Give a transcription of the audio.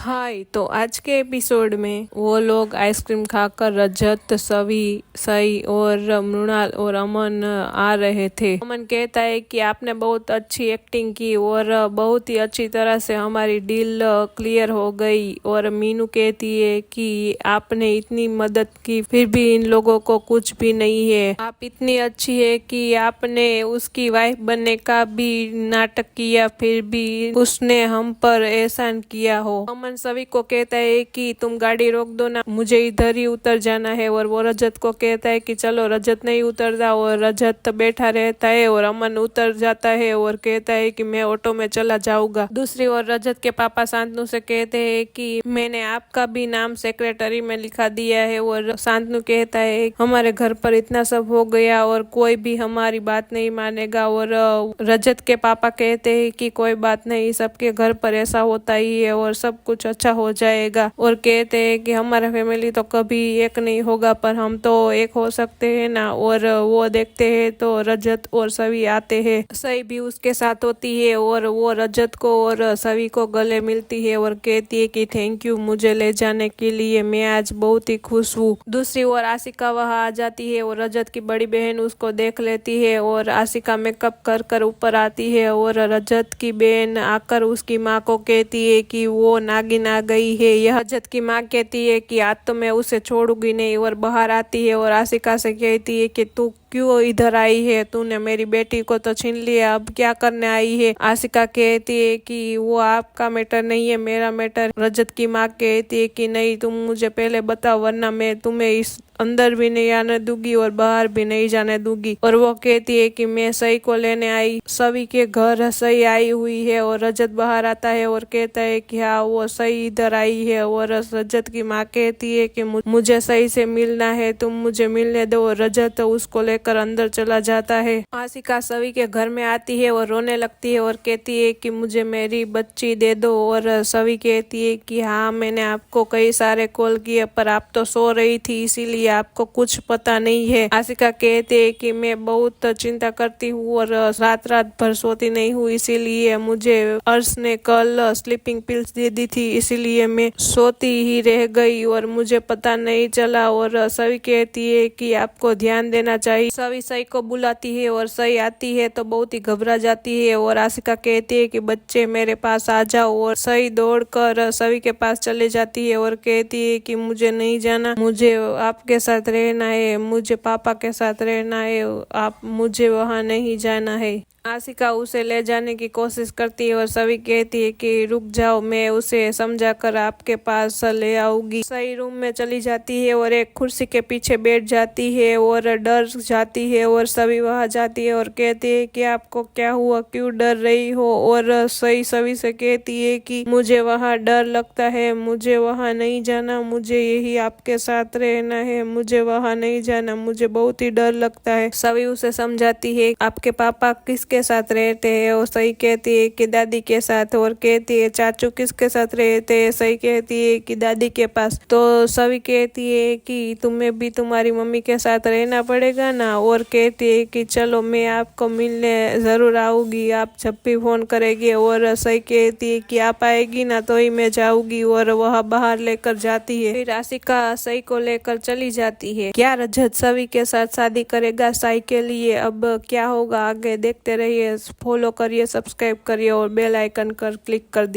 हाय। तो आज के एपिसोड में वो लोग आइसक्रीम खाकर रजत, सवी, सई और मृणाल और अमन आ रहे थे। अमन कहता है कि आपने बहुत अच्छी एक्टिंग की और बहुत ही अच्छी तरह से हमारी डील क्लियर हो गई। और मीनू कहती है कि आपने इतनी मदद की फिर भी इन लोगों को कुछ भी नहीं है। आप इतनी अच्छी है कि आपने उसकी वाइफ बनने का भी नाटक किया फिर भी उसने हम पर एहसान किया हो। अमन सभी को कहता है कि तुम गाड़ी रोक दो ना, मुझे इधर ही उतर जाना है। और वो रजत को कहता है कि चलो। रजत नहीं उतरता और रजत बैठा रहता है और अमन उतर जाता है और कहता है कि मैं ऑटो में चला जाऊंगा। दूसरी ओर रजत के पापा शांतनु से कहते हैं कि मैंने आपका भी नाम सेक्रेटरी में लिखा दिया है। और शांतनु कहता है हमारे घर पर इतना सब हो गया और कोई भी हमारी बात नहीं मानेगा। और रजत के पापा कहते हैं कि कोई बात नहीं, सबके घर पर ऐसा होता ही है और सब कुछ अच्छा हो जाएगा। और कहते हैं कि हमारा फैमिली तो कभी एक नहीं होगा पर हम तो एक हो सकते हैं ना। और वो देखते हैं तो रजत और सभी आते हैं। सई भी उसके साथ होती है और वो रजत को और सभी को गले मिलती है और कहती है कि थैंक यू मुझे ले जाने के लिए, मैं आज बहुत ही खुश हूँ। दूसरी ओर आशिका वहाँ आ जाती है और रजत की बड़ी बहन उसको देख लेती है और आशिका मेकअप कर कर ऊपर आती है। और रजत की बहन आकर उसकी माँ को कहती है कि वो नागिन आ गई है। यह रजत की माँ कहती है कि आज तो मैं उसे छोड़ूंगी नहीं। और बाहर आती है और आशिका से कहती है कि तू क्यों इधर आई है, तूने मेरी बेटी को तो छीन लिया, अब क्या करने आई है। आशिका कहती है कि वो आपका मैटर नहीं है, मेरा मैटर। रजत की माँ कहती है कि नहीं, तुम मुझे पहले बताओ वरना मैं तुम्हें इस अंदर भी नहीं आने दूंगी और बाहर भी नहीं जाने दूंगी। और वो कहती है कि मैं सई को लेने आई, सभी के घर सई आई हुई है। और रजत बाहर आता है और कहता है कि हाँ वो सई इधर आई है। और रजत की माँ कहती है कि मुझे सई से मिलना है, तुम मुझे मिलने दो। और रजत उसको लेकर अंदर चला जाता है। आशिका सभी के घर में आती है और रोने लगती है और कहती है कि मुझे मेरी बच्ची दे दो। और सभी कहती है कि हाँ मैंने आपको कई सारे कॉल किए पर आप तो सो रही थी इसीलिए आपको कुछ पता नहीं है। आशिका कहते हैं कि मैं बहुत चिंता करती हूँ और रात रात भर सोती नहीं हूँ, इसीलिए मुझे अर्श ने कल स्लीपिंग पिल्स दे दी थी, इसीलिए मैं सोती ही रह गई और मुझे पता नहीं चला। और सभी कहती है कि आपको ध्यान देना चाहिए। सभी सई को बुलाती है और सई आती है तो बहुत ही घबरा जाती है। और आशिका कहती है कि बच्चे मेरे पास आ जाओ। और सई दौड़कर सभी के पास चले जाती है और कहती है कि मुझे नहीं जाना, मुझे आपके साथ रहना है, मुझे पापा के साथ रहना है, आप मुझे वहाँ नहीं जाना है। आशिका उसे ले जाने की कोशिश करती है और सभी कहती है कि रुक जाओ, मैं उसे समझाकर आपके पास ले आऊंगी। सही रूम में चली जाती है और एक कुर्सी के पीछे बैठ जाती है और डर जाती है। और सभी वहां जाती है और कहती है कि आपको क्या हुआ, क्यों डर रही हो। और सही सभी से कहती है कि मुझे वहाँ डर लगता है, मुझे वहाँ नहीं जाना, मुझे यही आपके साथ रहना है, मुझे वहाँ नहीं जाना, मुझे बहुत ही डर लगता है। सभी उसे समझाती है आपके पापा किसके साथ रहते हैं। और सही कहती है कि दादी के साथ। और कहती है चाचू किसके साथ रहते हैं। सही कहती है कि दादी के पास। तो सभी कहती है कि तुम्हें भी तुम्हारी मम्मी के साथ रहना पड़ेगा ना। और कहती है कि चलो मैं आपको मिलने जरूर आऊंगी, आप जब भी फोन करेगी। और सही कहती है कि आप आएगी ना तो ही मैं जाऊंगी। और वह बाहर लेकर जाती है। फिर आशिका सही को लेकर चली जाती है। क्या रजत सभी के साथ शादी करेगा साई के लिए? अब क्या होगा आगे देखते रहिए। फॉलो करिए, सब्सक्राइब करिए और बेल आइकन कर क्लिक कर दीजिए।